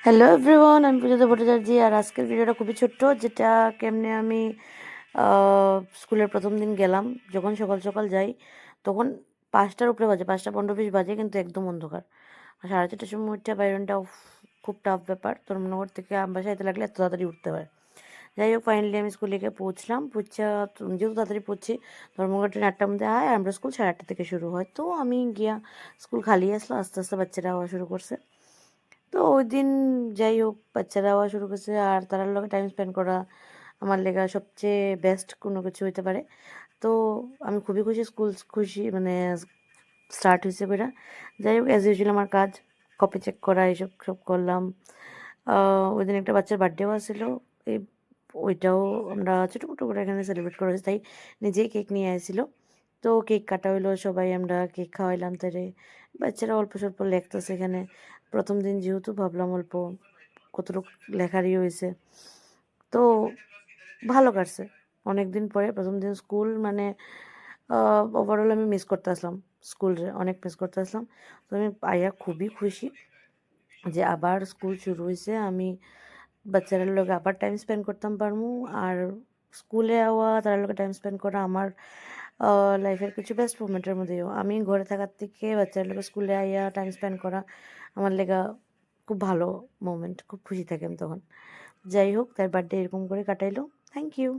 Hello everyone, আমি পূজা ভট্টাচার্য। আর আজকের ভিডিওটা খুবই ছোট্ট, যেটা কেমনে আমি স্কুলের প্রথম দিন গেলাম। যখন সকাল সকাল যাই তখন 5টার উপরে বাজে, 5:15-20 বাজে, কিন্তু একদম অন্ধকার। আর 4:30টার সময় উঠতে বাইরনটা খুব টাফ ব্যাপার। ধর্মনগর থেকে আমবাসা যেতে লাগলে এত তাড়াতাড়ি উঠতে হয়। যাই হোক, ফাইনালি আমি স্কুলে গিয়ে পৌঁছলাম। যেহেতু তাড়াতাড়ি পৌঁছি, ধর্মনগর ট্রেন 8টার মধ্যে হয়, আর আমরা স্কুল 8:30 থেকে শুরু হয়। তো আমি গিয়া স্কুল খালি আসলো, আস্তে আস্তে বাচ্চারা হওয়া শুরু করছে। তো ওই দিন যাই হোক, বাচ্চারা আওয়া শুরু করছে, আর তারার লগে টাইম স্পেন্ড করা আমার লেগা সবচেয়ে বেস্ট কোনো কিছু হইতে পারে। তো আমি খুবই খুশি মানে স্টার্ট হয়েছে কইরা। যাই হোক, অ্যাজ ইউজুয়াল আমার কাজ কপি চেক করা, এইসব সব করলাম। ওই দিন একটা বাচ্চার বার্থডেও আছিল। এই ওইটাও আমরা ছোটো মোটো করে এখানে সেলিব্রেট করা হয়েছে, তাই নিজেই কেক নিয়ে আসছিল। তো কেক কাটা হইলো, সবাই আমরা কেক খাওয়াইলাম তারে। বাচ্চারা অল্প স্বল্প লেখতেছে এখানে। প্রথম দিন যেহেতু ভাবলাম অল্প কতটুকু লেখারই হয়েছে। তো ভালো কাটছে। অনেক দিন পরে প্রথম দিন স্কুল, মানে ওভারঅল আমি মিস করতে আসলাম, স্কুলরে অনেক মিস করতে আসলাম। তো আমি আইয়া খুবই খুশি যে আবার স্কুল শুরু হয়েছে। আমি বাচ্চাদের লগে আবার টাইম স্পেন্ড করতাম পারমু। আর স্কুলে আওয়া, তার লগে টাইম স্পেন্ড করা আমার লাইফের কিছু বেস্ট মুমেন্টের মধ্যেও। আমি ঘরে থাকার থেকে বাচ্চাদের লগে স্কুলে আইয়া টাইম স্পেন্ড করা আমার লেগা খুব ভালো মোমেন্ট, খুব খুশি থাকি আমি তখন। যাই হোক, তার বার্থডে এরকম করে কাটাইলো। Thank you.